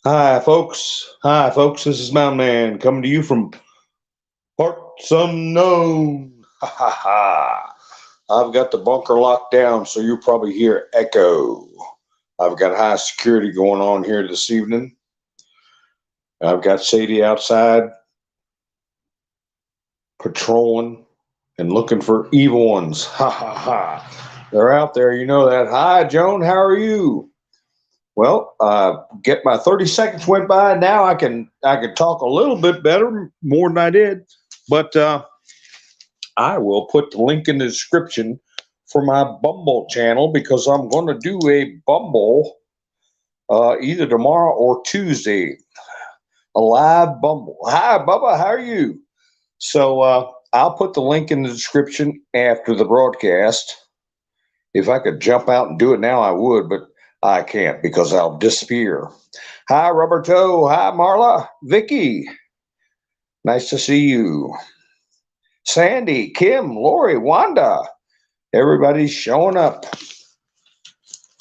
Hi, folks. Hi, folks. This is Mountain Man coming to you from parts unknown. Ha ha ha. I've got the bunker locked down, so you'll probably hear echo. I've got high security going on here this evening. I've got Sadie outside patrolling and looking for evil ones. Ha ha ha. They're out there, you know that. Hi, Joan. How are you? Well, get my 30 seconds went by. Now I can talk a little bit better, more than I did. But I will put the link in the description for my Bumble channel because I'm going to do a Bumble either tomorrow or Tuesday, a live Bumble. Hi, Bubba. How are you? So I'll put the link in the description after the broadcast. If I could jump out and do it now, I would, but I can't because I'll disappear. Hi, Roberto. Hi, Marla. Vicky. Nice to see you. Sandy, Kim, Lori, Wanda. Everybody's showing up.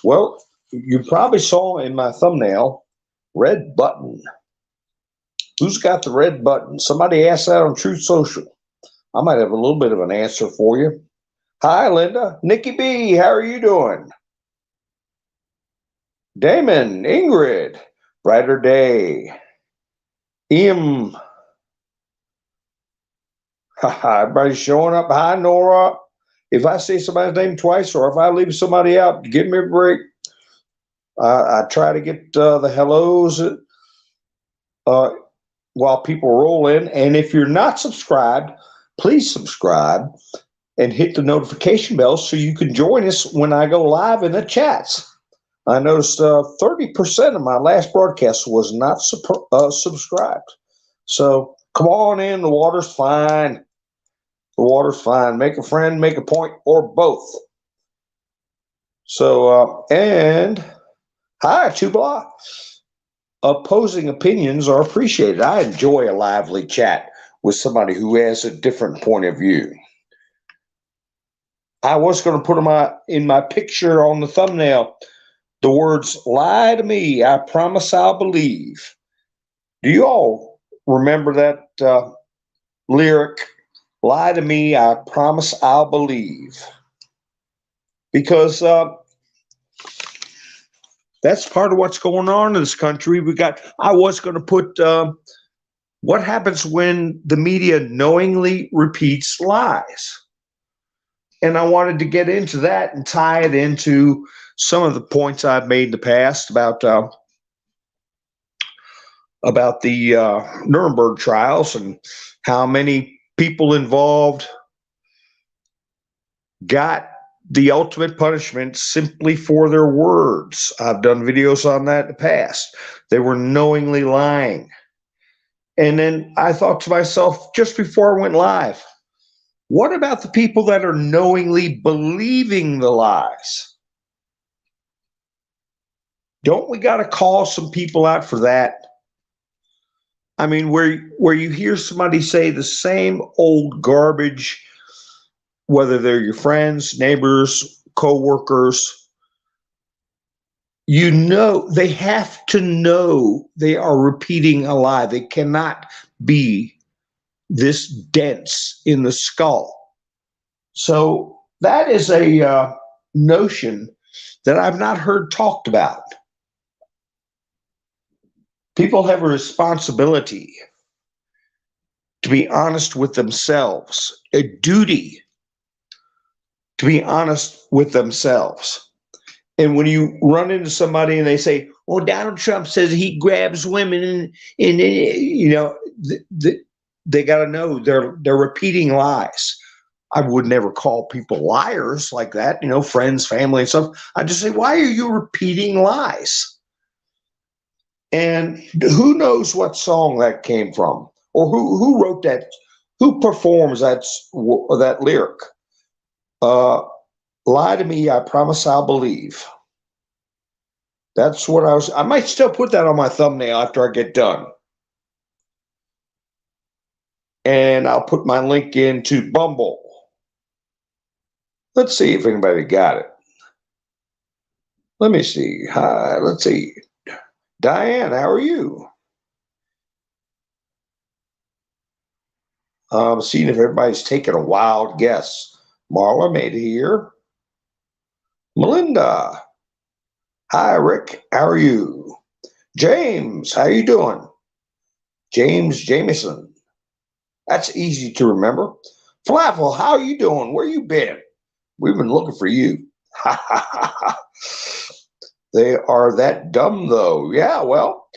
Well, you probably saw in my thumbnail, red button. Who's got the red button? Somebody asked that on Truth Social. I might have a little bit of an answer for you. Hi, Linda. Nikki B, how are you doing? Damon, Ingrid, Brighter Day. Im, everybody's showing up. Hi, Nora. If I say somebody's name twice or if I leave somebody out, give me a break. I try to get the hellos uh, while people roll in. And if you're not subscribed, please subscribe and hit the notification bell so you can join us when I go live in the chats. I noticed 30% of my last broadcast was not subscribed. So come on in. The water's fine. The water's fine. Make a friend, make a point, or both. So, and hi, Tubala. Opposing opinions are appreciated. I enjoy a lively chat with somebody who has a different point of view. I was going to put in my picture on the thumbnail the words, lie to me, I promise I'll believe. Do you all remember that lyric? Lie to me, I promise I'll believe. Because that's part of what's going on in this country. I was going to put what happens when the media knowingly repeats lies. And I wanted to get into that and tie it into some of the points I've made in the past about the Nuremberg trials and how many people involved got the ultimate punishment simply for their words. I've done videos on that in the past. They were knowingly lying. And then I thought to myself, just before I went live, what about the people that are knowingly believing the lies? Don't we got to call some people out for that? I mean, where you hear somebody say the same old garbage, whether they're your friends, neighbors, co-workers, you know, they have to know they are repeating a lie. They cannot be this dense in the skull. So that is a notion that I've not heard talked about. People have a responsibility to be honest with themselves, a duty to be honest with themselves. And when you run into somebody and they say, "Oh, Donald Trump says he grabs women," and you know, they got to know they're repeating lies. I would never call people liars like that, you know, friends, family, and stuff. I just say, "Why are you repeating lies?" And who knows what song that came from, or who wrote that, who performs that lyric? Lie to me, I promise I'll believe. That's what I might still put that on my thumbnail after I get done. And I'll put my link into Bumble. Let's see if anybody got it. Let me see. Hi, let's see. Diane, how are you? Seeing if everybody's taking a wild guess. Marla made it here. Melinda. Hi, Rick. How are you? James, how you doing? James Jameson. That's easy to remember. Falafel, how you doing? Where you been? We've been looking for you. They are that dumb, though. Yeah, well,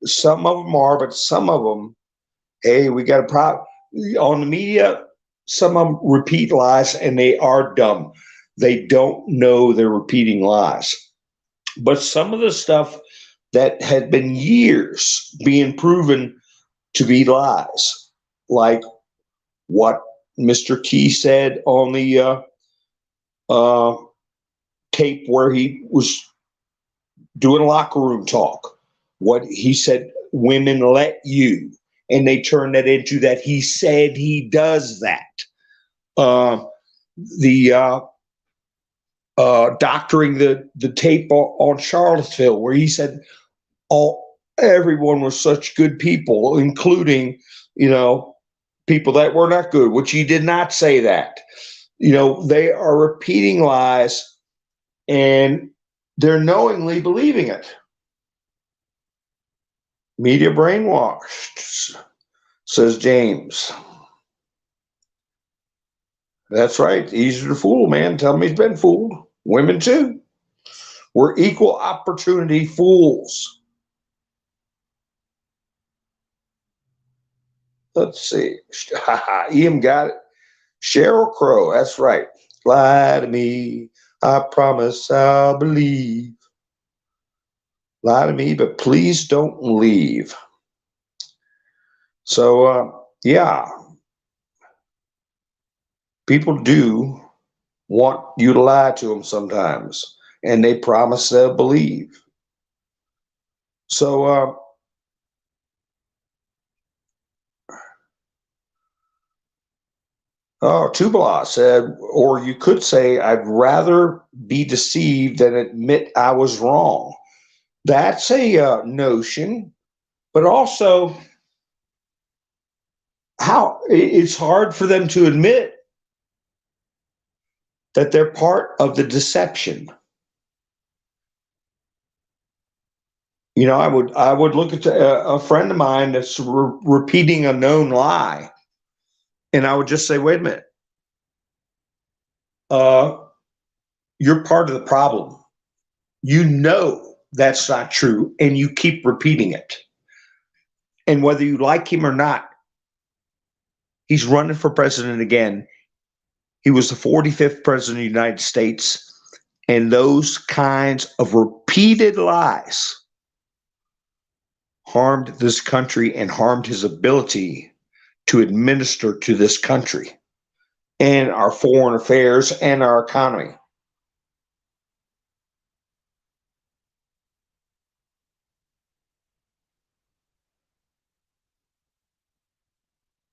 some of them are, but some of them, hey, we got a problem. On the media, some of them repeat lies and they are dumb. They don't know they're repeating lies. But some of the stuff that had been years being proven to be lies, like what Mr. Key said on the uh, tape where he was doing locker room talk, what he said, women let you, and they turned that into that he said he does that. Uh, the doctoring the tape on Charlottesville, where he said everyone was such good people, including, people that were not good, which he did not say that. They are repeating lies and they're knowingly believing it. Media brainwashed, says James. That's right. Easier to fool, man. Tell me he's been fooled. Women too. We're equal opportunity fools. Let's see. Ian got it. Sheryl Crow. That's right. Lie to me. I promise I'll believe. Lie to me, but please don't leave. So, yeah, people do want you to lie to them sometimes, and they promise they'll believe. So, Tubala said, or you could say, I'd rather be deceived than admit I was wrong. That's a notion, but also how it's hard for them to admit that they're part of the deception. I would look at a friend of mine that's repeating a known lie, and I would just say, wait a minute, uh, you're part of the problem. You know that's not true, and you keep repeating it. And whether you like him or not, he's running for president again. He was the 45th president of the United States, and those kinds of repeated lies harmed this country and harmed his ability to administer to this country and our foreign affairs and our economy.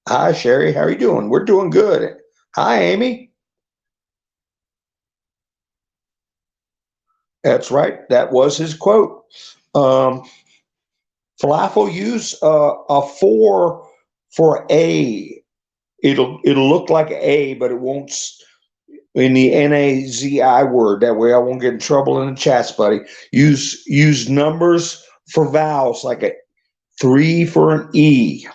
Hi, Sherry. How are you doing? We're doing good. Hi, Amy. That's right. That was his quote. Um, Falafel, use a 4 for A. It'll look like A, but it won't in the NAZI word. That way I won't get in trouble in the chats, buddy. Use numbers for vowels, like a 3 for an E.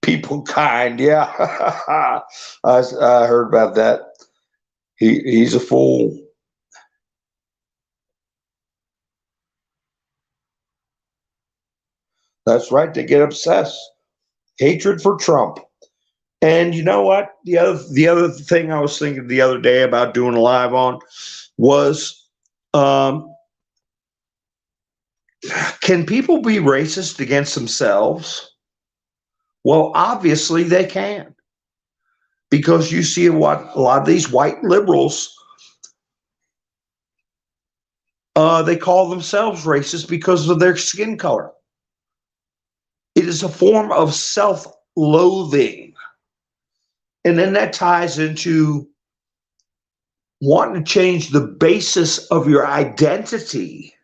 People kind, yeah. I heard about that. He's a fool. That's right. They get obsessed. Hatred for Trump. And you know what? The other thing I was thinking the other day about doing a live on was, can people be racist against themselves? Well, obviously they can, because you see what a lot of these white liberals, they call themselves racist because of their skin color. It is a form of self-loathing. And then that ties into wanting to change the basis of your identity,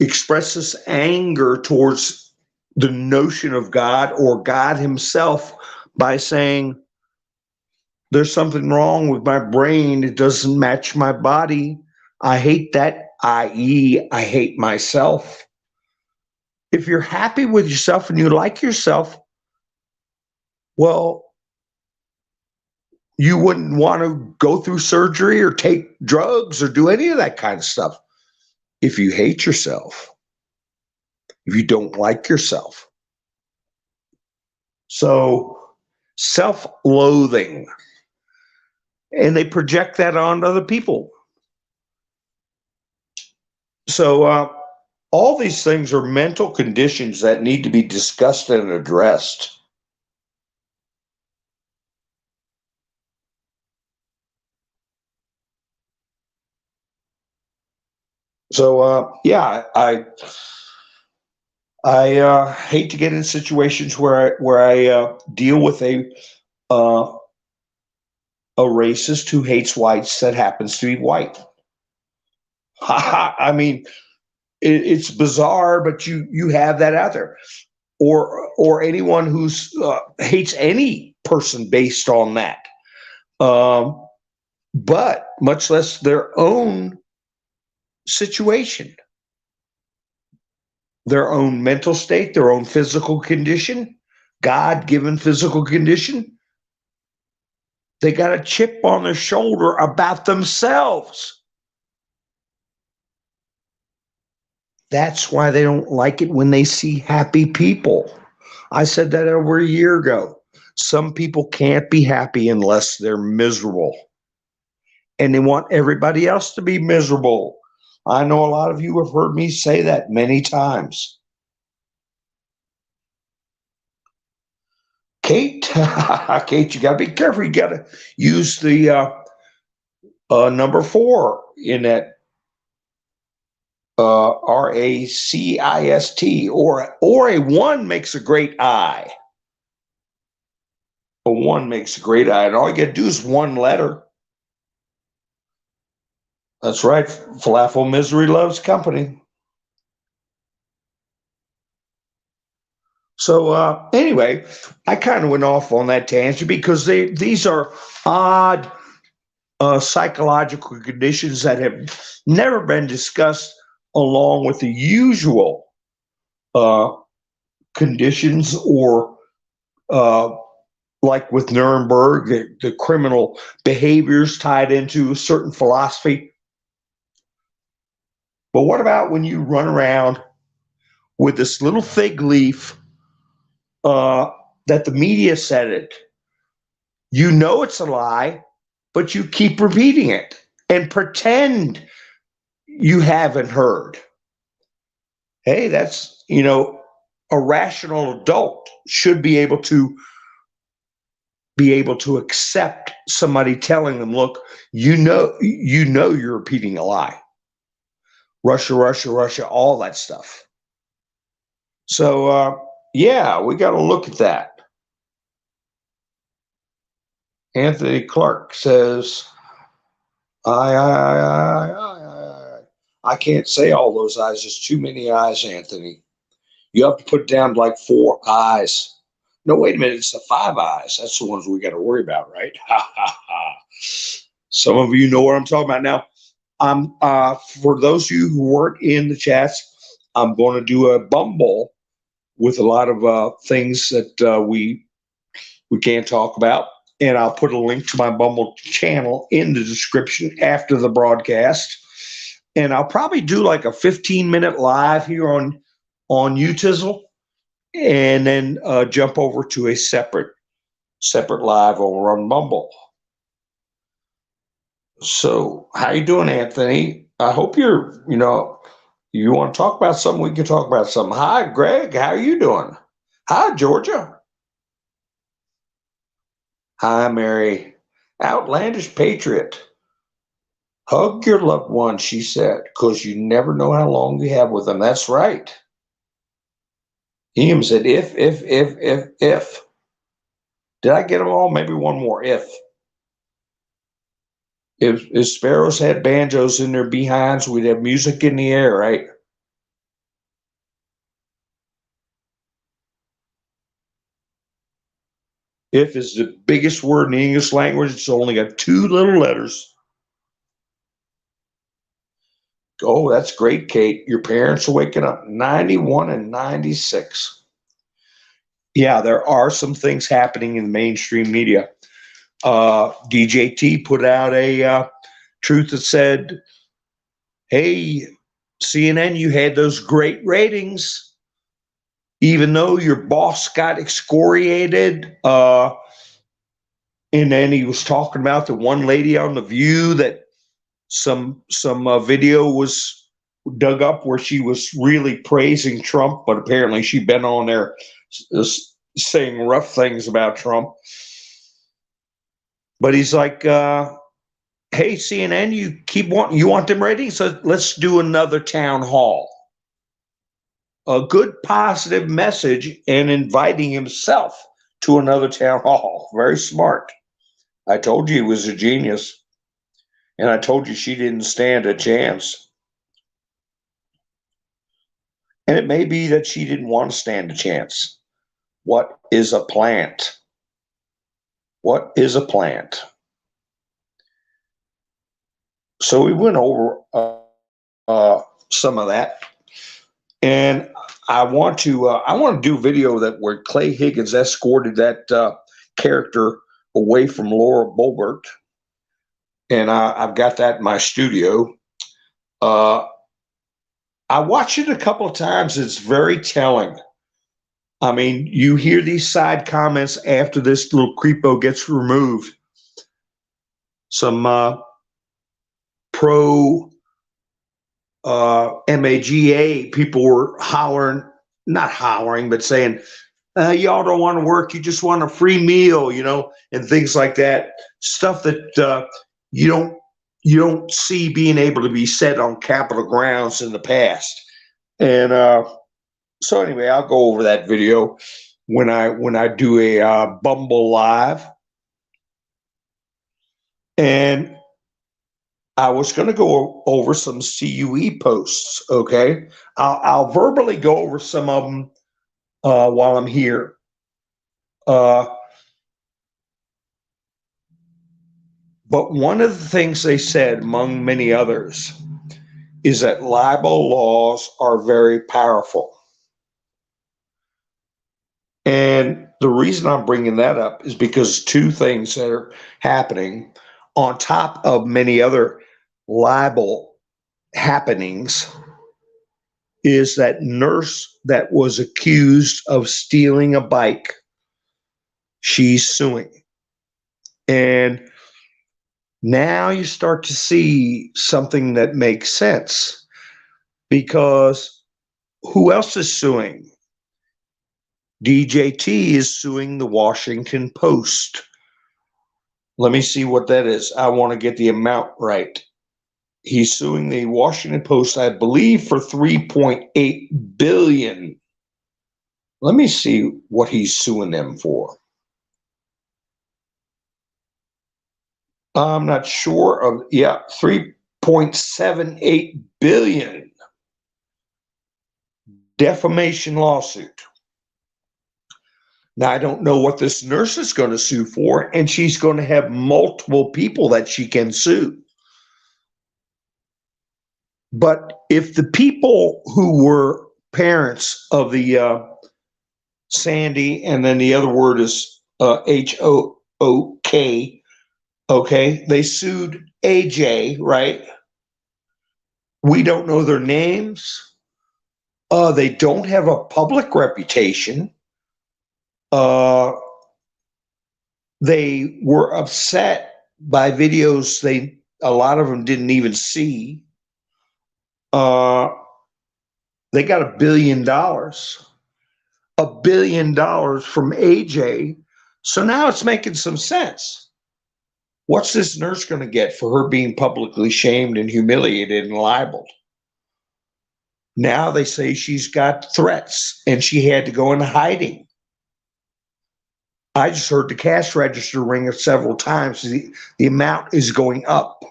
expresses anger towards the notion of God or God himself by saying, there's something wrong with my brain. It doesn't match my body. I hate that, i.e., I hate myself. If you're happy with yourself and you like yourself, well, you wouldn't want to go through surgery or take drugs or do any of that kind of stuff. If you hate yourself, if you don't like yourself. So, self-loathing. And they project that on other people. So, all these things are mental conditions that need to be discussed and addressed. So, yeah, I hate to get in situations where I deal with uh, a racist who hates whites that happens to be white. I mean, it's bizarre, but you have that out there, or anyone who's hates any person based on that, but much less their own situation, their own mental state, their own physical condition, God-given physical condition. They got a chip on their shoulder about themselves. That's why they don't like it when they see happy people. I said that over a year ago. Some people can't be happy unless they're miserable. And they want everybody else to be miserable. I know a lot of you have heard me say that many times. Kate, Kate, you got to be careful. You got to use the number 4 in that RACIST, or a 1 makes a great I. A 1 makes a great I, and all you got to do is one letter. That's right. Falafel misery loves company. So anyway, I kind of went off on that tangent because these are odd psychological conditions that have never been discussed along with the usual conditions, or like with Nuremberg, the criminal behaviors tied into a certain philosophy. But what about when you run around with this little fig leaf that the media said it? You know it's a lie, but you keep repeating it and pretend you haven't heard. Hey, that's, a rational adult should be able to accept somebody telling them, look, you're repeating a lie. Russia, Russia, Russia, all that stuff. So, yeah, we got to look at that. Anthony Clark says, I can't say all those eyes. There's too many eyes, Anthony. You have to put down like 4 eyes. No, wait a minute. It's the 5 eyes. That's the ones we got to worry about, right? Some of you know what I'm talking about now. For those of you who weren't in the chats, I'm going to do a Bumble with a lot of things that we can't talk about. And I'll put a link to my Bumble channel in the description after the broadcast. And I'll probably do like a 15-minute live here on Utizzle, and then jump over to a separate live over on Bumble. So how you doing, Anthony? I hope you want to talk about something, we can talk about something. Hi, Greg. How are you doing? Hi, Georgia. Hi, Mary. Outlandish Patriot. Hug your loved one, she said, because you never know how long you have with them. That's right. Ian said, if. Did I get them all? Maybe one more, if. If sparrows had banjos in their behinds, we'd have music in the air, right? If is the biggest word in the English language. It's only got two little letters. Oh, that's great, Kate. Your parents are waking up. 91 and 96. Yeah, there are some things happening in the mainstream media. DJT put out a truth that said, hey, CNN, you had those great ratings, even though your boss got excoriated. And then he was talking about the one lady on The View that some video was dug up where she was really praising Trump, but apparently she'd been on there saying rough things about Trump. But he's like, hey, CNN, you want them ratings? So let's do another town hall. A good positive message and inviting himself to another town hall. Very smart. I told you he was a genius. And I told you she didn't stand a chance. And it may be that she didn't want to stand a chance. What is a plant? What is a plant? So we went over some of that, and I want to do a video where Clay Higgins escorted that character away from Laura Boebert, and I've got that in my studio. I watched it a couple of times. It's very telling. I mean, you hear these side comments after this little creepo gets removed. Some pro MAGA people were not hollering, but saying, y'all don't want to work, you just want a free meal, and things like that. Stuff that you don't see being able to be said on Capitol grounds in the past. And so anyway, I'll go over that video when I do a Bumble live. And I was going to go over some CUE posts. Okay, I'll verbally go over some of them while I'm here. But one of the things they said, among many others, is that libel laws are very powerful. And the reason I'm bringing that up is because two things that are happening on top of many other libel happenings is that nurse that was accused of stealing a bike, she's suing. And now you start to see something that makes sense, because who else is suing? DJT is suing the Washington Post. Let me see what that is. I want to get the amount right. He's suing the Washington Post, I believe, for $3.8 billion. Let me see what he's suing them for. I'm not sure of, yeah, $3.78 billion. Defamation lawsuit. Now, I don't know what this nurse is going to sue for, and she's going to have multiple people that she can sue. But if the people who were parents of the Sandy, and then the other word is HOOK, okay, they sued AJ, right? We don't know their names. They don't have a public reputation. They were upset by videos a lot of them didn't even see. They got $1 billion. $1 billion from AJ. So now it's making some sense. What's this nurse going to get for her being publicly shamed and humiliated and libeled? Now they say she's got threats and she had to go into hiding. I just heard the cash register ring several times. The amount is going up.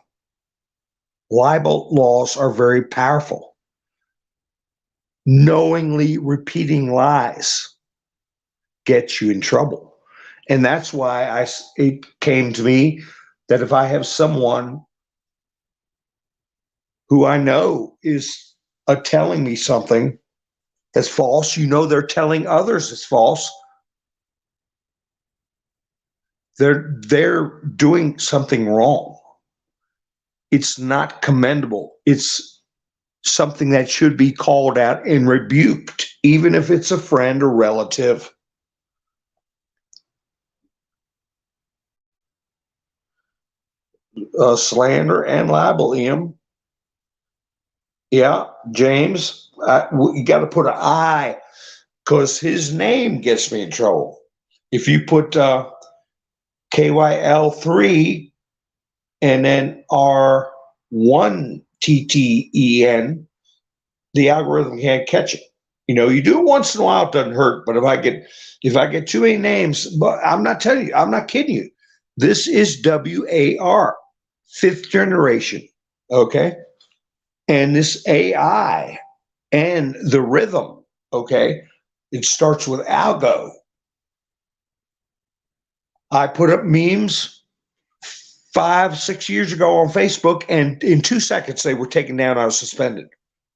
Libel laws are very powerful. Knowingly repeating lies gets you in trouble. And that's why it came to me that if I have someone who I know is telling me something that's false, they're telling others it's false, they're doing something wrong. It's not commendable. It's something that should be called out and rebuked, even if it's a friend or relative. Slander and libel, Ian. Yeah, James, you got to put an I, because his name gets me in trouble. If you put KYL3 and then R1TTEN, the algorithm can't catch it. You do it once in a while, it doesn't hurt. But if I get too many names, but I'm not kidding you. This is WAR, 5th generation. Okay. And this AI and the rhythm, okay, it starts with algo. I put up memes 5-6 years ago on Facebook, and in 2 seconds they were taken down. I was suspended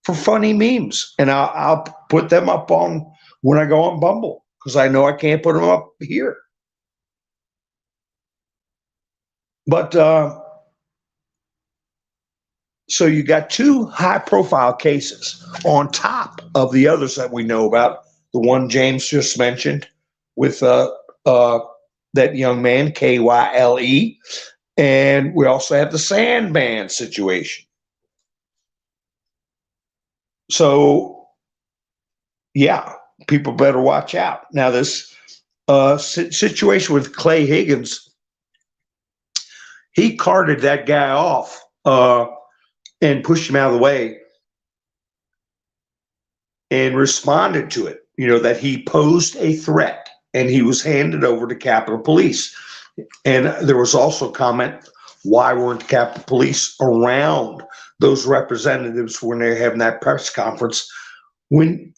for funny memes, and I'll put them up on when I go on Bumble, because I know I can't put them up here. But so you got 2 high-profile cases on top of the others that we know about. The one James just mentioned with that young man, KYLE, and we also have the Sandman situation. So, yeah, people better watch out. Now, this situation with Clay Higgins, he carted that guy off and pushed him out of the way and responded to it, that he posed a threat, and he was handed over to Capitol Police. And there was also comment, why weren't the Capitol Police around those representatives when they're having that press conference, when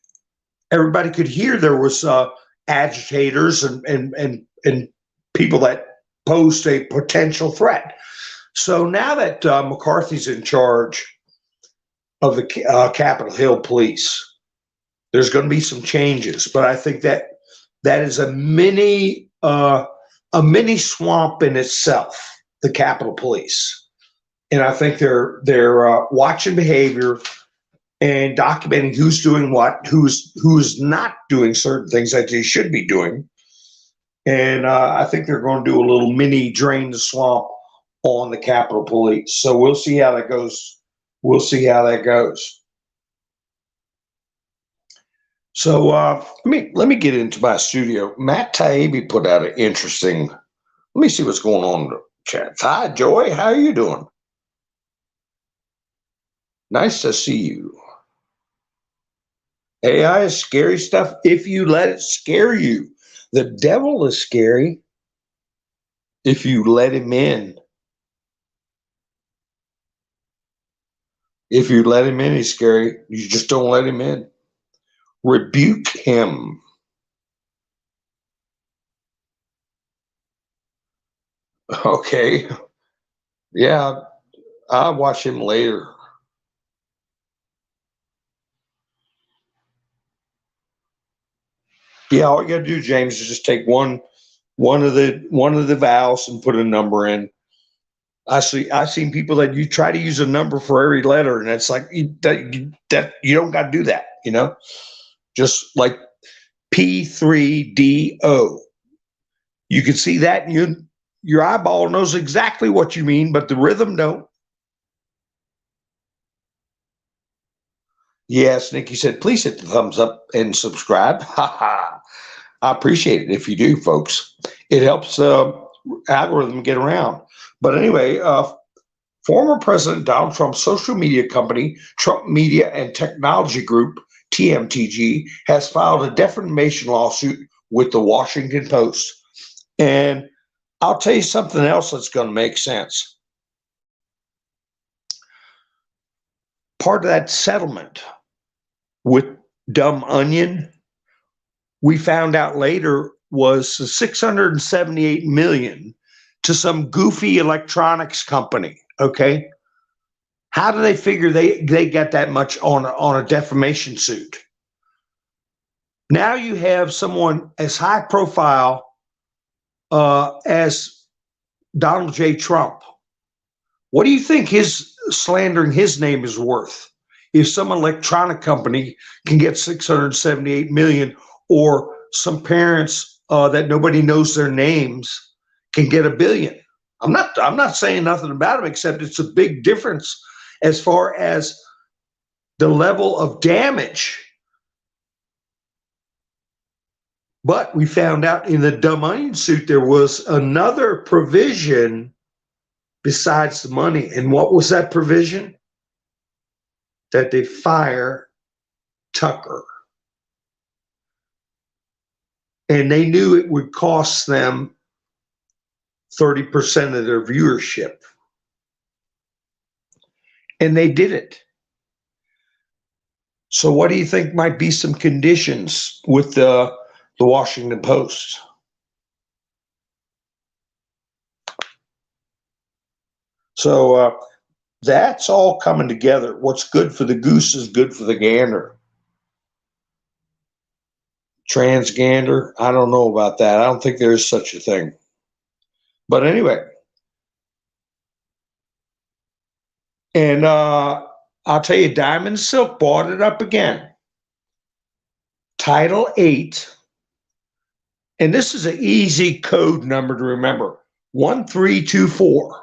everybody could hear there was agitators and people that posed a potential threat. So now that McCarthy's in charge of the Capitol Hill Police, there's going to be some changes, but I think that is a mini swamp in itself, the Capitol Police, and I think they're watching behavior and documenting who's doing what, who's not doing certain things that they should be doing, and I think they're going to do a little mini drain the swamp on the Capitol Police. So we'll see how that goes. So let me get into my studio. Matt Taibbi put out an interesting. Let me see what's going on in the chat. Hi, Joy. How are you doing? Nice to see you. AI is scary stuff if you let it scare you. The devil is scary if you let him in. If you let him in, he's scary. You just don't let him in. Rebuke him. Okay. Yeah, I'll watch him later. Yeah, all you gotta do, James, is just take one of the vowels and put a number in. I've seen people that you try to use a number for every letter, and it's like you don't got to do that. Just like P3DO. You can see that, and your eyeball knows exactly what you mean, but the rhythm don't. Yes, Nikki said, please hit the thumbs up and subscribe. I appreciate it if you do, folks. It helps algorithm get around. But anyway, former President Donald Trump's social media company, Trump Media and Technology Group, TMTG, has filed a defamation lawsuit with the Washington Post. And I'll tell you something else that's going to make sense. part of that settlement with Dumb Onion, we found out later was 678 million to some goofy electronics company. Okay. How do they figure they got that much on a defamation suit? Now you have someone as high profile as Donald J. Trump. What do you think his slandering his name is worth? If some electronic company can get 678 million, or some parents that nobody knows their names can get $1 billion. I'm not saying nothing about them, except it's a big difference as far as the level of damage. But we found out in the Dumb Onion suit there was another provision besides the money. And what was that provision? That they fire Tucker. And they knew it would cost them 30% of their viewership. And they did it. So what do you think might be some conditions with the Washington Post? So that's all coming together. What's good for the goose is good for the gander. Transgander, I don't know about that. I don't think there is such a thing. But anyway, and I'll tell you, Diamond Silk bought it up again. Title 8. And this is an easy code number to remember. 1324.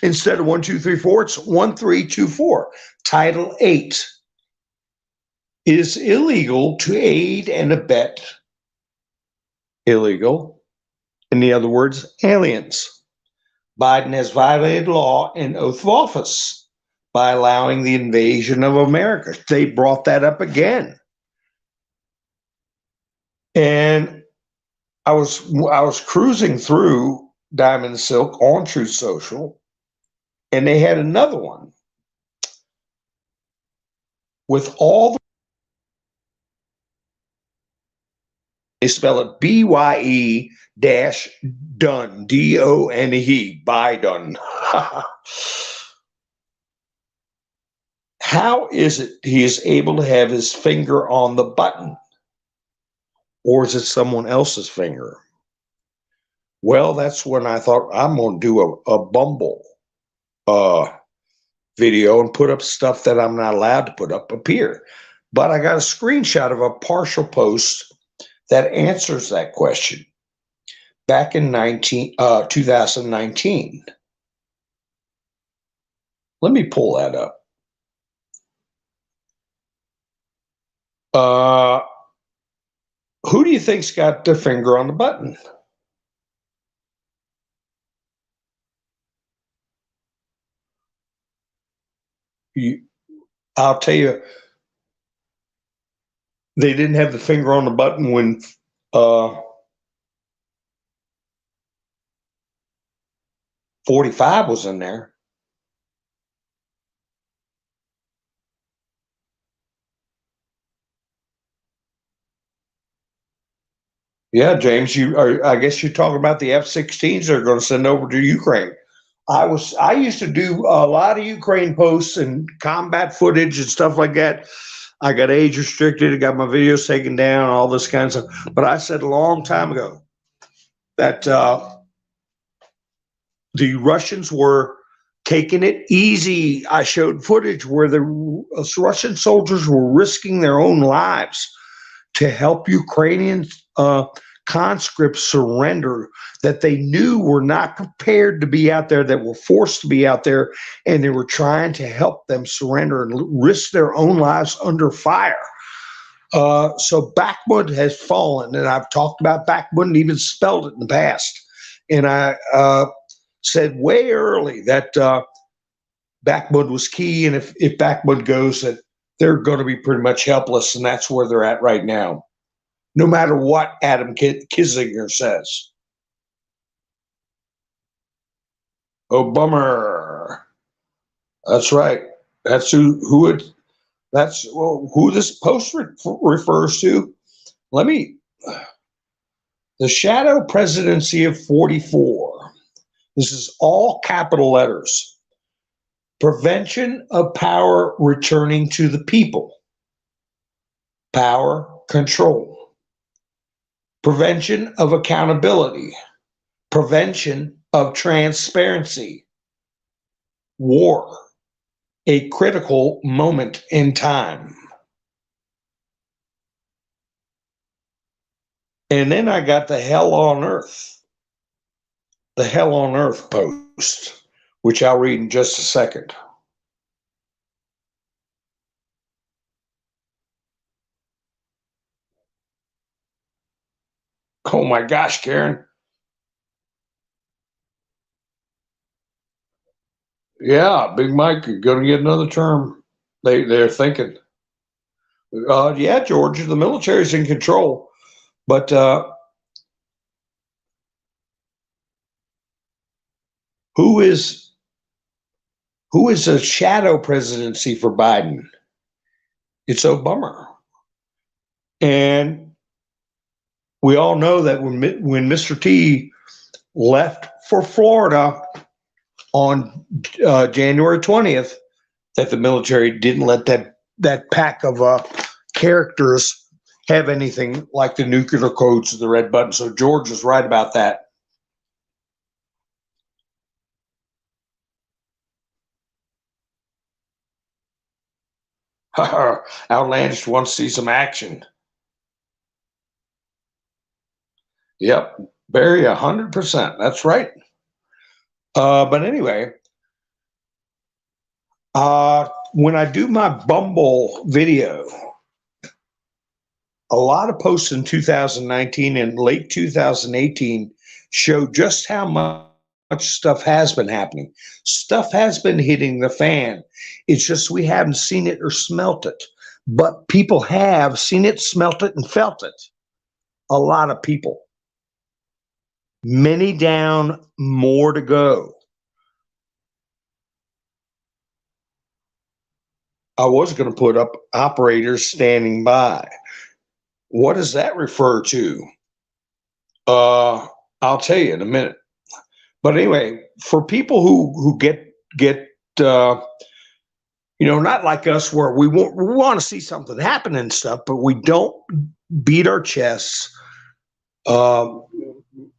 Instead of 1, 2, 3, 4, it's 1324. Title 8. It is illegal to aid and abet illegal, in other words, aliens. Biden has violated law and oath of office by allowing the invasion of America. They brought that up again. And I was cruising through Diamond Silk on Truth Social, and they had another one with all the, they spell it BYE dash done, DONE, Biden. How is it he is able to have his finger on the button? Or is it someone else's finger? Well, that's when I thought I'm going to do a Bumble video and put up stuff that I'm not allowed to put up here. But I got a screenshot of a partial post that answers that question back in 2019. Let me pull that up. Who do you think's got their finger on the button? I'll tell you, they didn't have the finger on the button when 45 was in there. Yeah, James, I guess you're talking about the F-16s they're going to send over to Ukraine. I used to do a lot of Ukraine posts and combat footage and stuff like that. I got age restricted, I got my videos taken down, all this kind of stuff. But I said a long time ago that the Russians were taking it easy. I showed footage where the Russian soldiers were risking their own lives to help Ukrainian conscripts surrender, that they knew were not prepared to be out there, that were forced to be out there, and they were trying to help them surrender and risk their own lives under fire. So Bakhmut has fallen, and I've talked about Bakhmut and even spelled it in the past. And I said way early that Bakhmut was key, and if Bakhmut goes, that they're going to be pretty much helpless, and that's where they're at right now, no matter what Adam Kinzinger says. Oh, bummer. That's right. That's who this post refers to. Let me the shadow presidency of 44. This is all capital letters. Prevention of power returning to the people. Power control. Prevention of accountability. Prevention of transparency. War. A critical moment in time. And then I got the hell on earth. The hell on earth post, which I'll read in just a second. Oh my gosh, Karen. Yeah, Big Mike, you're going to get another term. They're thinking. Yeah, George, the military's in control, but who is a shadow presidency for Biden? It's Obama, and we all know that when Mr. T left for Florida on January 20th, that the military didn't let that pack of characters have anything like the nuclear codes or the red button. So George was right about that. Outlandish wants to see some action. Yep, Barry, 100%. That's right. But anyway, when I do my Bumble video, a lot of posts in 2019 and late 2018 show just how much stuff has been happening. Stuff has been hitting the fan. It's just we haven't seen it or smelt it. But people have seen it, smelt it, and felt it. A lot of people. Many down, more to go. I was going to put up operators standing by. What does that refer to? I'll tell you in a minute. But anyway, for people who get not like us where we want to see something happen and stuff, but we don't beat our chests,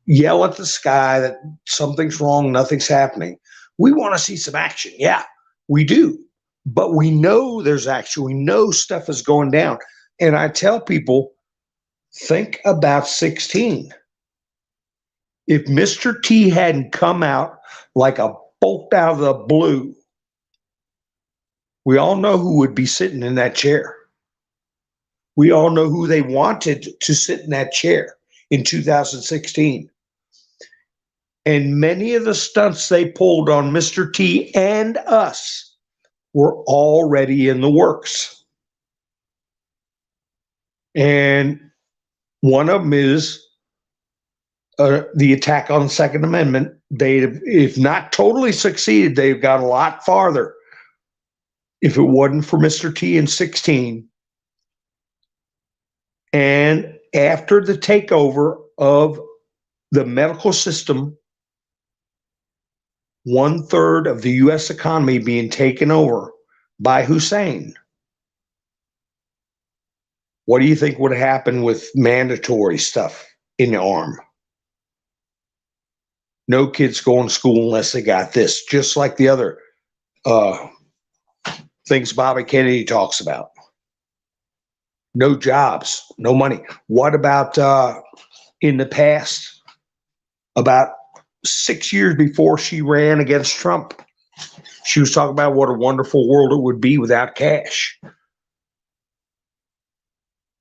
yell at the sky that something's wrong, nothing's happening. We want to see some action. Yeah, we do. But we know there's action. We know stuff is going down. And I tell people, think about 16. If Mr. T hadn't come out like a bolt out of the blue, we all know who would be sitting in that chair. We all know who they wanted to sit in that chair in 2016. And many of the stunts they pulled on Mr. T and us were already in the works. And one of them is the attack on the Second Amendment. They, if not totally succeeded, they've got a lot farther. If it wasn't for Mr. T in 16. And after the takeover of the medical system, 1/3 of the U.S. economy being taken over by Hussein. What do you think would happen with mandatory stuff in the arm? No kids going to school unless they got this, just like the other things Bobby Kennedy talks about. No jobs, no money. What about in the past, about 6 years before she ran against Trump, she was talking about what a wonderful world it would be without cash.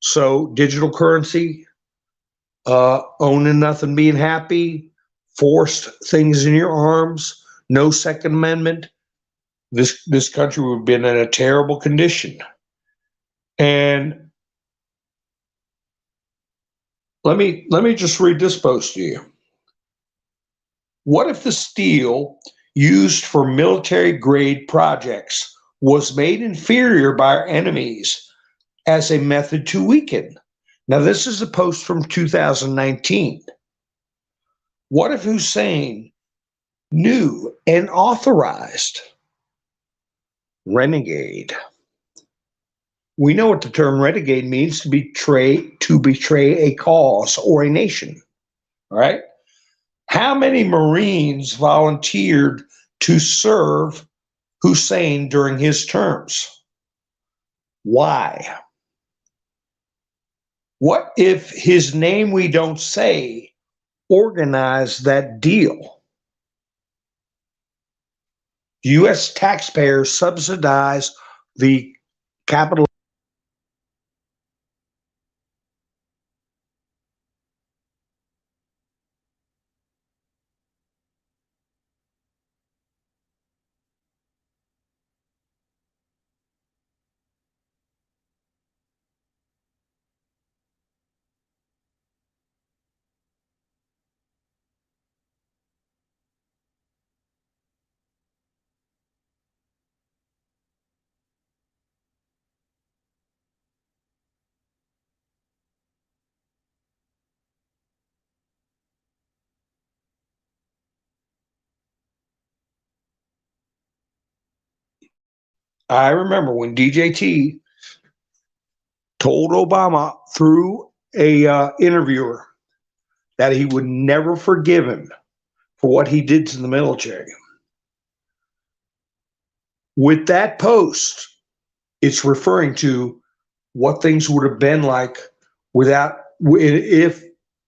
So digital currency, owning nothing, being happy, forced things in your arms, no Second Amendment, this country would have been in a terrible condition. And let me just read this post to you. What if the steel used for military grade projects was made inferior by our enemies as a method to weaken. Now, this is a post from 2019. What if Hussein knew and authorized renegade? We know what the term renegade means, to betray a cause or a nation, right? How many Marines volunteered to serve Hussein during his terms? Why? What if his name we don't say organized that deal? U.S. taxpayers subsidize the capital. I remember when DJT told Obama through a interviewer that he would never forgive him for what he did to the military. With that post, it's referring to what things would have been like if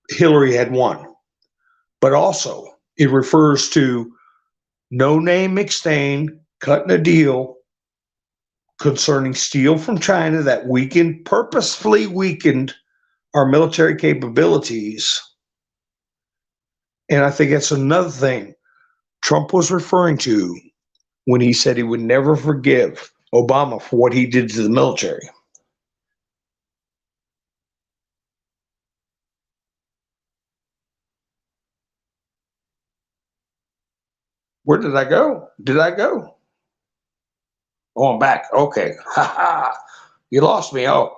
Hillary had won. But also, it refers to no name McStain cutting a deal concerning steel from China that purposefully weakened our military capabilities. And I think that's another thing Trump was referring to when he said he would never forgive Obama for what he did to the military. Where did I go? Did I go? Oh, I'm back. Okay. Ha ha. You lost me. Oh,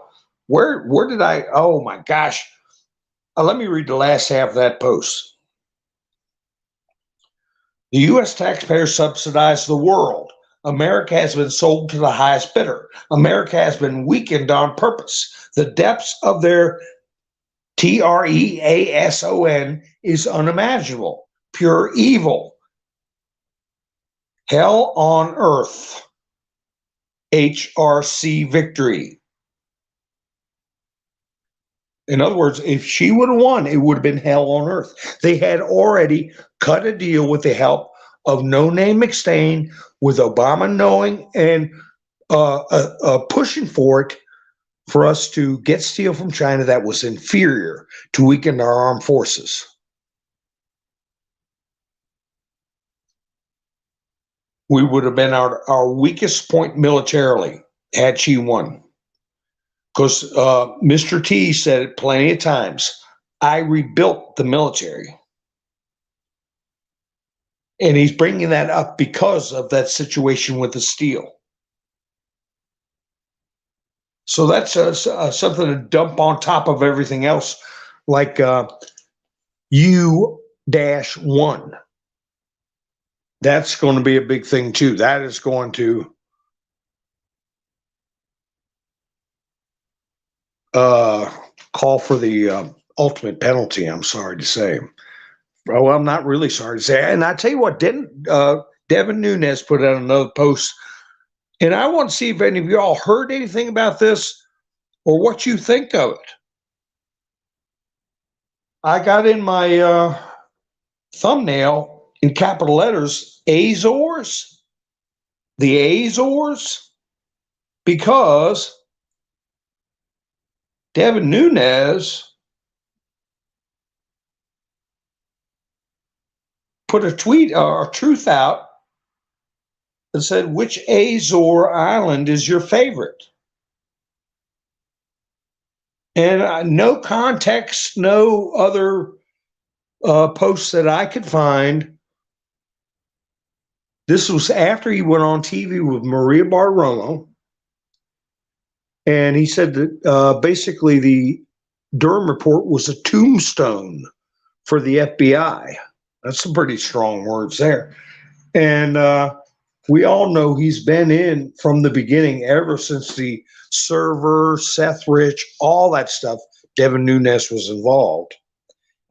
where did I? Oh my gosh. Let me read the last half of that post. The U.S. taxpayers subsidize the world. America has been sold to the highest bidder. America has been weakened on purpose. The depths of their treason is unimaginable. Pure evil. Hell on earth. HRC victory. In other words, if she would have won, it would have been hell on earth. They had already cut a deal with the help of No Name McStain, with Obama knowing and pushing for it, for us to get steel from China that was inferior to weaken our armed forces. We would have been our weakest point militarily had she won. Because Mr. T said it plenty of times, I rebuilt the military. And he's bringing that up because of that situation with the steel. So that's something to dump on top of everything else, like U-1. That's going to be a big thing too. That is going to call for the ultimate penalty, I'm sorry to say. Well, I'm not really sorry to say. And I tell you what, Devin Nunes put out another post, and I want to see if any of y'all heard anything about this or what you think of it. I got in my thumbnail in capital letters, AZORES, the AZORES, because Devin Nunes put a tweet or a truth out that said, which Azore island is your favorite? And no context, no other posts that I could find This was after he went on TV with Maria Bartiromo, and he said that basically the Durham report was a tombstone for the FBI. That's some pretty strong words there. And we all know he's been in from the beginning, ever since the server, Seth Rich, all that stuff. Devin Nunes was involved.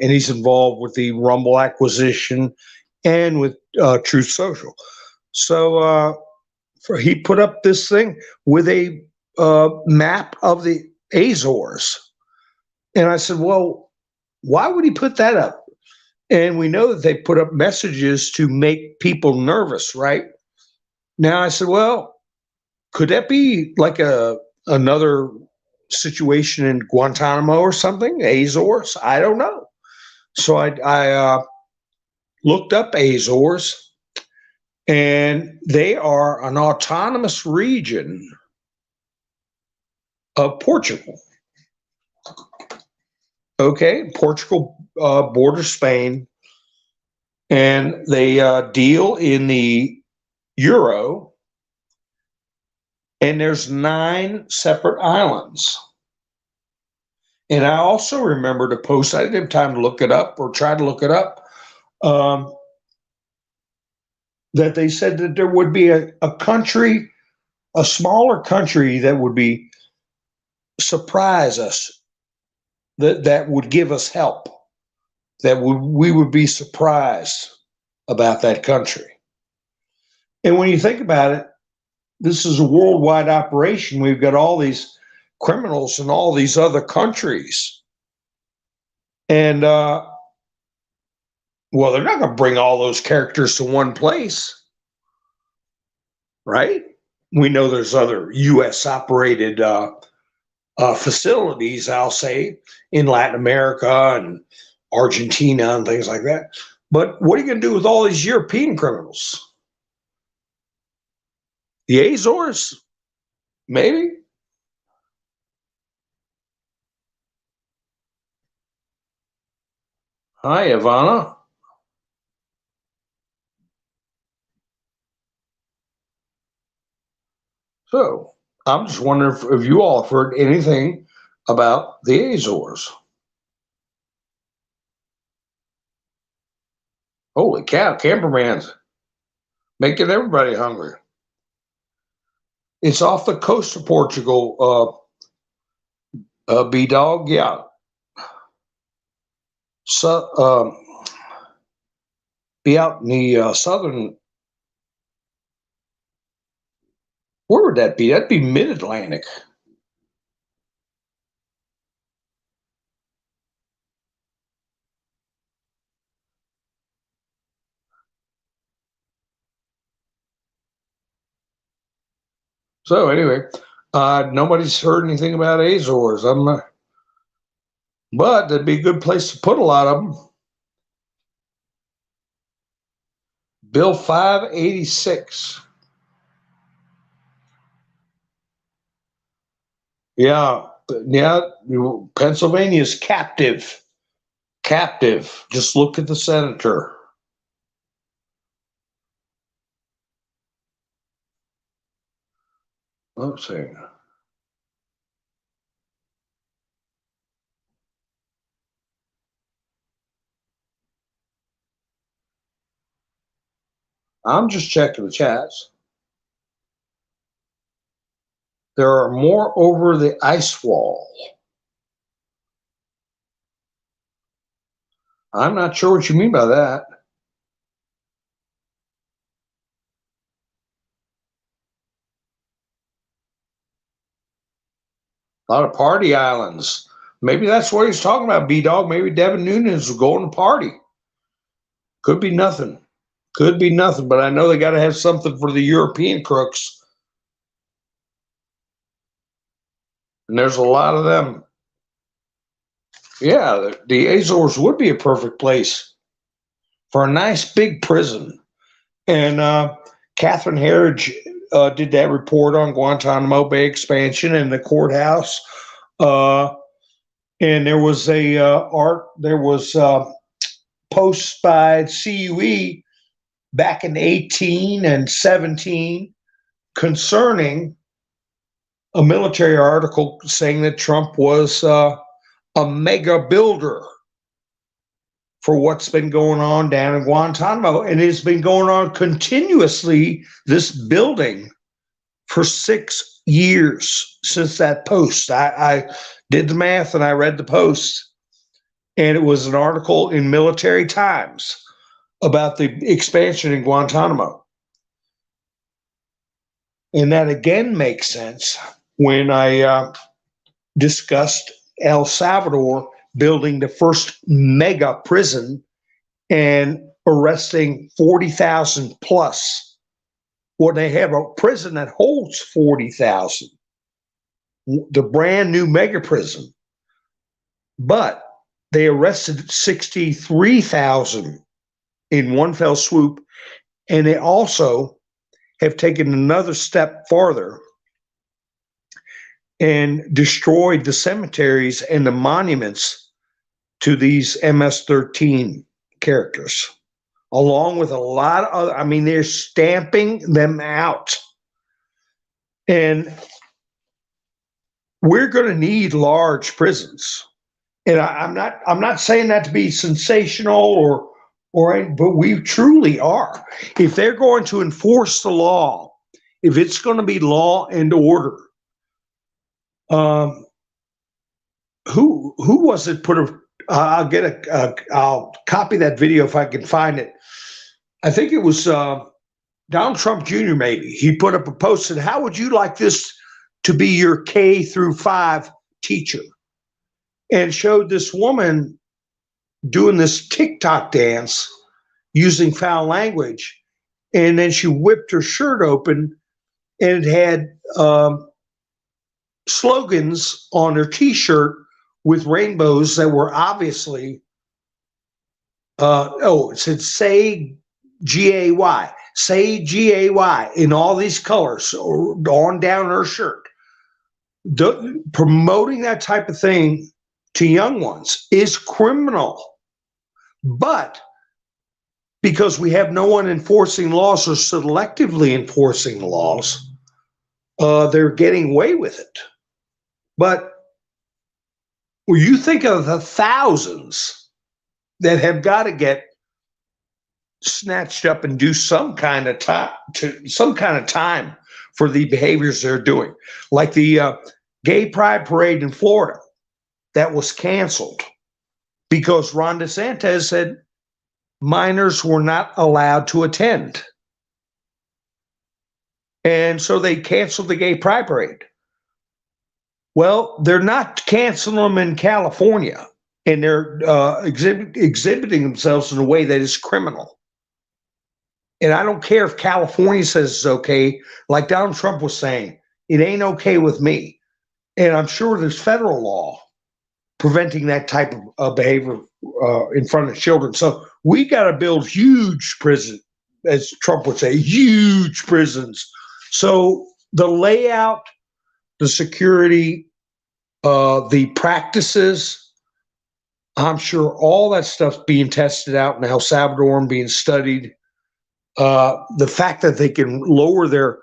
And he's involved with the Rumble acquisition and with Truth Social. So he put up this thing with a map of the Azores. And I said, well, why would he put that up? And we know that they put up messages to make people nervous, right? Now I said, well, could that be like another situation in Guantanamo or something? Azores? I don't know. So I looked up Azores, and they are an autonomous region of Portugal. Okay, Portugal borders Spain, and they deal in the euro, and there's 9 separate islands. And I also remember to post, I didn't have time to look it up or try to look it up, that they said that there would be a country, a smaller country that would be surprise us, that would give us help, that we would be surprised about that country. And when you think about it, this is a worldwide operation. We've got all these criminals in all these other countries. And, well, they're not going to bring all those characters to one place, right? We know there's other U.S. operated facilities, I'll say, in Latin America and Argentina and things like that. But what are you going to do with all these European criminals? The Azores? Maybe? Hi, Ivana. So I'm just wondering if you all have heard anything about the Azores. Holy cow, camperman's making everybody hungry. It's off the coast of Portugal, B-Dog, yeah. So, be out in the southern, where would that be? That'd be mid-Atlantic. So anyway, nobody's heard anything about Azores. But that'd be a good place to put a lot of them. Bill 586. Yeah, Pennsylvania's captive. Captive. Just look at the senator. Let's see. I'm just checking the chats. There are more over the ice wall. I'm not sure what you mean by that. A lot of party islands. Maybe that's what he's talking about, B-Dog. Maybe Devin Nunes was going to party. Could be nothing. Could be nothing, but I know they got to have something for the European crooks. And there's a lot of them. Yeah, the Azores would be a perfect place for a nice big prison. And Catherine Herridge did that report on Guantanamo Bay expansion and the courthouse. And there was posts by CUE back in 18 and 17 concerning a military article saying that Trump was a mega builder for what's been going on down in Guantanamo. And it's been going on continuously, this building, for 6 years since that post. I did the math and I read the post, and it was an article in Military Times about the expansion in Guantanamo. And that again makes sense when I discussed El Salvador building the first mega prison and arresting 40,000 plus. Well, they have a prison that holds 40,000, the brand new mega prison. But they arrested 63,000 in one fell swoop. And they also have taken another step farther and destroyed the cemeteries and the monuments to these MS-13 characters, along with a lot of other, I mean, they're stamping them out. And we're going to need large prisons. And I'm not saying that to be sensational but we truly are. If they're going to enforce the law, if it's going to be law and order, who was it I'll copy that video if I can find it. I think it was Donald Trump Jr. maybe. He put up a post and said, how would you like this to be your K through 5 teacher? And showed this woman doing this TikTok dance using foul language. And then she whipped her shirt open and it had slogans on her t-shirt with rainbows that were obviously, it said say G-A-Y, say G-A-Y in all these colors on down her shirt. Promoting that type of thing to young ones is criminal. But because we have no one enforcing laws or selectively enforcing laws, they're getting away with it. But when you think of the thousands that have got to get snatched up and do some kind of time for the behaviors they're doing, like the gay pride parade in Florida that was canceled because Ron DeSantis said minors were not allowed to attend. And so they canceled the gay pride parade. Well, they're not canceling them in California, and they're exhibiting themselves in a way that is criminal. And I don't care if California says it's okay. Like Donald Trump was saying, it ain't okay with me. And I'm sure there's federal law preventing that type of behavior in front of children. So we got to build huge prisons, as Trump would say, huge prisons. So the layout, the security, the practices, I'm sure all that stuff's being tested out in El Salvador and being studied. The fact that they can lower their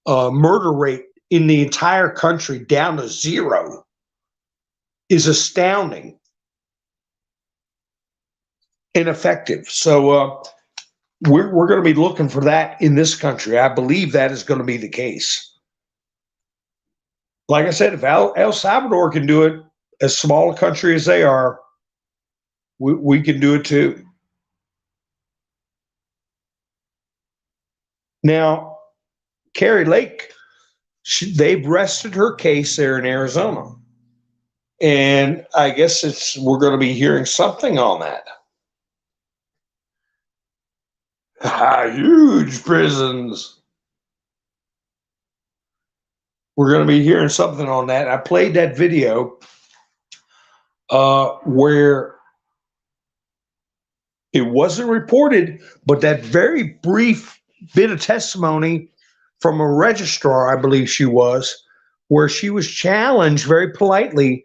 murder rate in the entire country down to 0 is astounding and effective. So we're going to be looking for that in this country. I believe that is going to be the case. Like I said, if El Salvador can do it, as small a country as they are, we can do it too. Now, Carrie Lake, they've rested her case there in Arizona. And I guess we're going to be hearing something on that. Huge prisons. We're going to be hearing something on that. I played that video where it wasn't reported, but that very brief bit of testimony from a registrar, I believe she was, where she was challenged very politely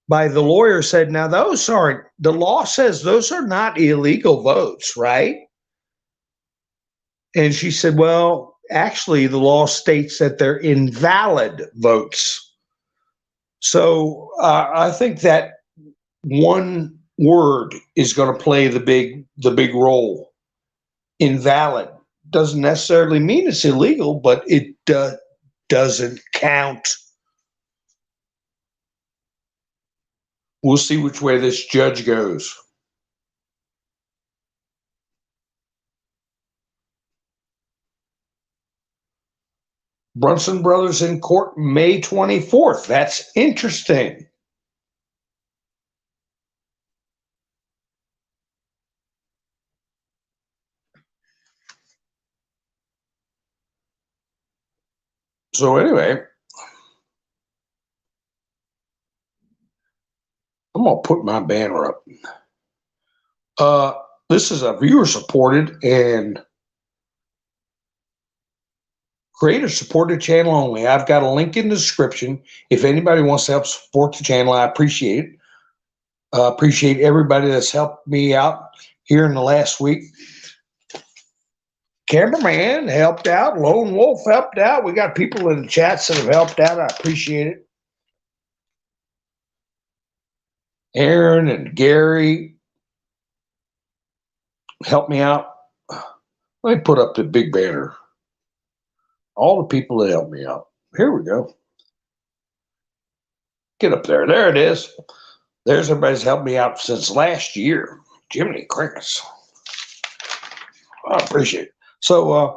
by the lawyer, said, now the law says those are not illegal votes, right? And she said, well, actually, the law states that they're invalid votes. So I think that one word is going to play the big role. Invalid doesn't necessarily mean it's illegal, but it doesn't count. We'll see which way this judge goes. Brunson Brothers in court May 24th. That's interesting. So anyway, I'm going to put my banner up. This is a viewer-supported and creator-supported channel only. I've got a link in the description. If anybody wants to help support the channel, I appreciate it. Appreciate everybody that's helped me out here in the last week. Cameraman helped out. Lone Wolf helped out. We got people in the chats that have helped out. I appreciate it. Aaron and Gary helped me out. Let me put up the big banner. All the people that helped me out. Here we go. Get up there. There it is. There's everybody's helped me out since last year. Jiminy Crickets. I appreciate it. So, I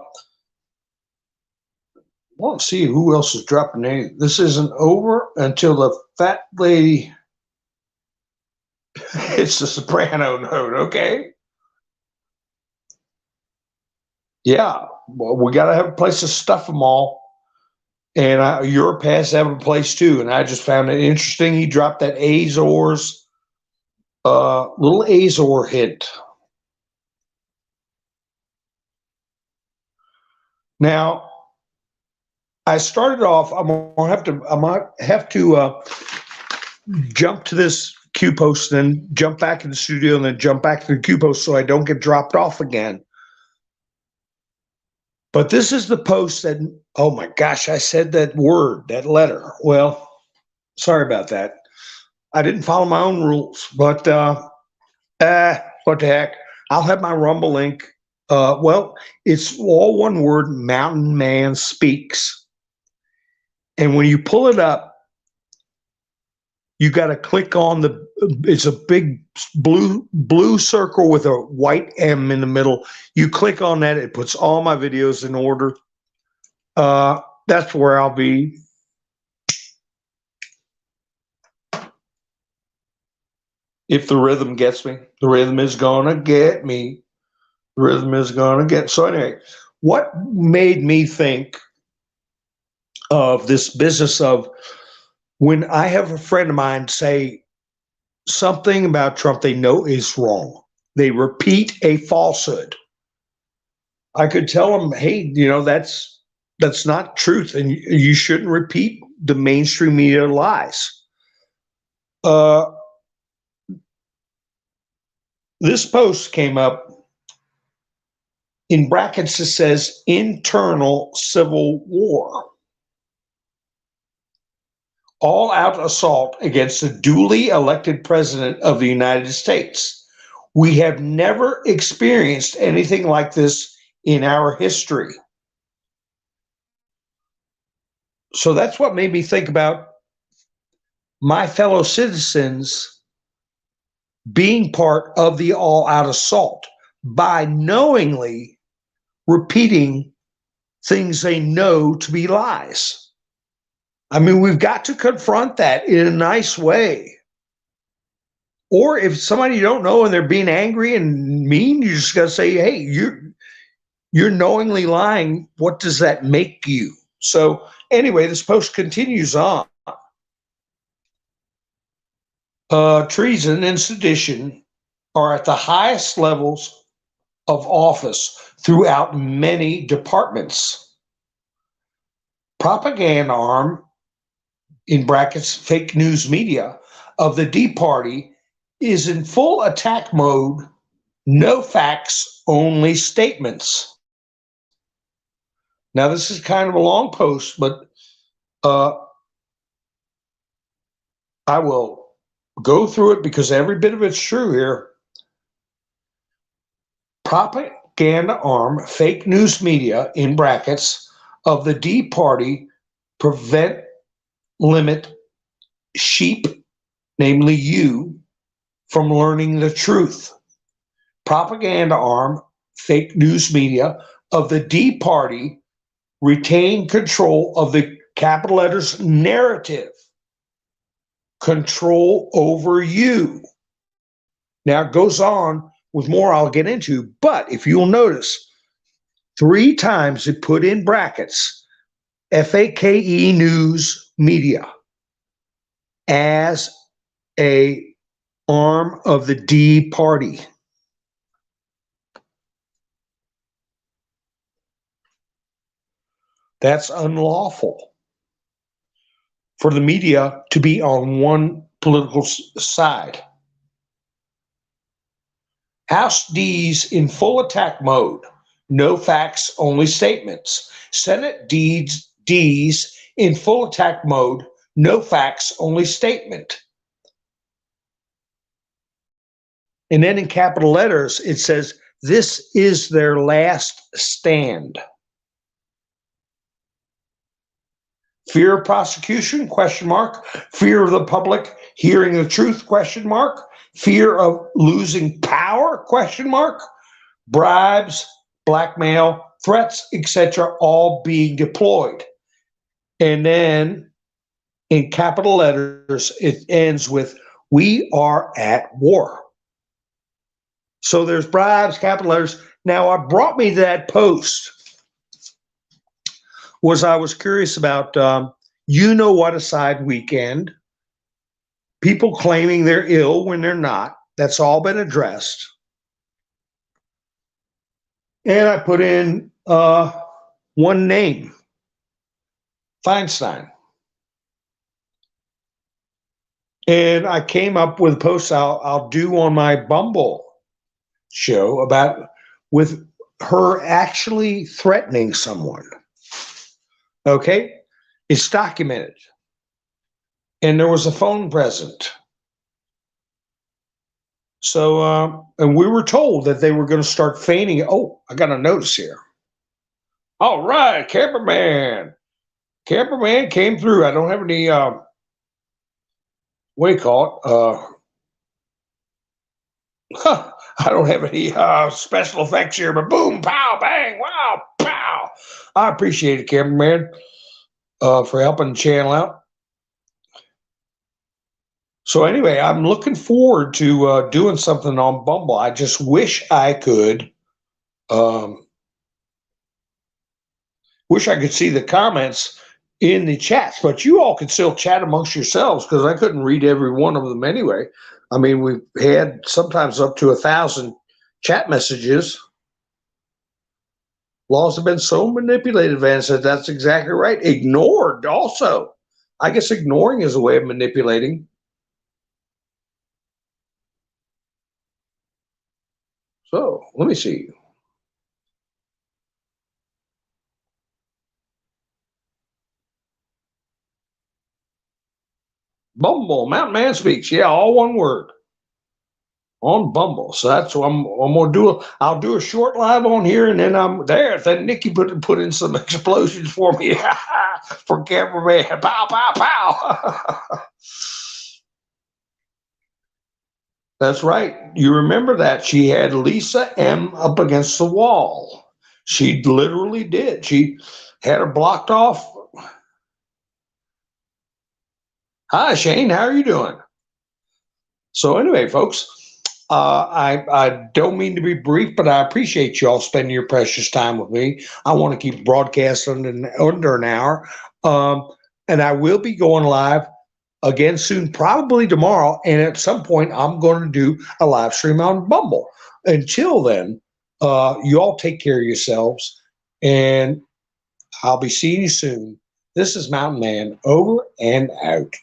want to see who else is dropping anything. This isn't over until the fat lady. It's the soprano note, okay? Yeah, well, we got to have a place to stuff them all. And Europe has to have a place too. And I just found it interesting. He dropped that AZORES, little Azore hint. Now, I started off. I might have to jump to this Q post, then jump back in the studio, and then jump back to the Q post so I don't get dropped off again. But this is the post that, oh my gosh, I said that word, that letter. Well, sorry about that. I didn't follow my own rules, but what the heck? I'll have my Rumble link. Well, it's all one word, Mountain Man Speaks. And when you pull it up, you got to click on it's a big blue circle with a white M in the middle. You click on that, it puts all my videos in order. That's where I'll be. If the rhythm gets me, the rhythm is going to get me. The rhythm is going to get. So anyway, what made me think of this business of when I have a friend of mine say something about Trump they know is wrong, they repeat a falsehood. I could tell them, hey, that's not truth, and you shouldn't repeat the mainstream media lies. This post came up in brackets. It says internal civil war. All-out assault against the duly elected president of the United States. We have never experienced anything like this in our history. So that's what made me think about my fellow citizens being part of the all-out assault by knowingly repeating things they know to be lies. I mean, we've got to confront that in a nice way. Or if somebody you don't know and they're being angry and mean, you just got to say, hey, you're knowingly lying. What does that make you? So anyway, this post continues on. Treason and sedition are at the highest levels of office throughout many departments. Propaganda arm, in brackets, fake news media, of the D Party is in full attack mode, no facts, only statements. Now, this is kind of a long post, but I will go through it because every bit of it's true here. Propaganda arm, fake news media, in brackets, of the D Party prevent, limit sheep, namely you, from learning the truth. Propaganda arm, fake news media of the D Party retain control of the capital letters narrative, control over you. Now it goes on with more I'll get into, but if you'll notice, 3 times it put in brackets, FAKE news media as a arm of the D Party. That's unlawful for the media to be on one political side. House D's in full attack mode. No facts, only statements. Senate D's in full attack mode. No facts, only statement. And then in capital letters, it says, this is their last stand. Fear of prosecution, question mark. Fear of the public hearing the truth, question mark. Fear of losing power, question mark. Bribes, blackmail, threats, etc., all being deployed. And then in capital letters, it ends with, we are at war. So there's bribes, capital letters. Now, what brought me to that post was I was curious about, what aside weekend, people claiming they're ill when they're not. That's all been addressed. And I put in one name, Feinstein. And I came up with a post I'll do on my Bumble show about with her actually threatening someone. Okay? It's documented. And there was a phone present. So, and we were told that they were going to start feigning. Oh, I got a notice here. All right, Camperman. Camperman came through. I don't have any, what do you call it? I don't have any special effects here, but boom, pow, bang, wow, pow. I appreciate it, Camperman, for helping the channel out. So anyway, I'm looking forward to doing something on Bumble. I just wish I could, see the comments in the chats, but you all can still chat amongst yourselves because I couldn't read every one of them anyway. I mean, we've had sometimes up to 1,000 chat messages. Laws have been so manipulated, Van said. That's exactly right. Ignored also. I guess ignoring is a way of manipulating. So let me see. Bumble, Mountain Man Speaks. Yeah, all one word on Bumble. So that's what I'm going to do. I'll do a short live on here, and then I'm there. Then Nikki put in some explosions for me for Cameraman. Pow, pow, pow. That's right. You remember that. She had Lisa M up against the wall. She literally did. She had her blocked off. Hi, Shane. How are you doing? So anyway, folks, I don't mean to be brief, but I appreciate you all spending your precious time with me. I want to keep broadcasting under an hour. And I will be going live again soon, probably tomorrow. And at some point, I'm going to do a live stream on Bumble. Until then, you all take care of yourselves, and I'll be seeing you soon. This is Mountain Man, over and out.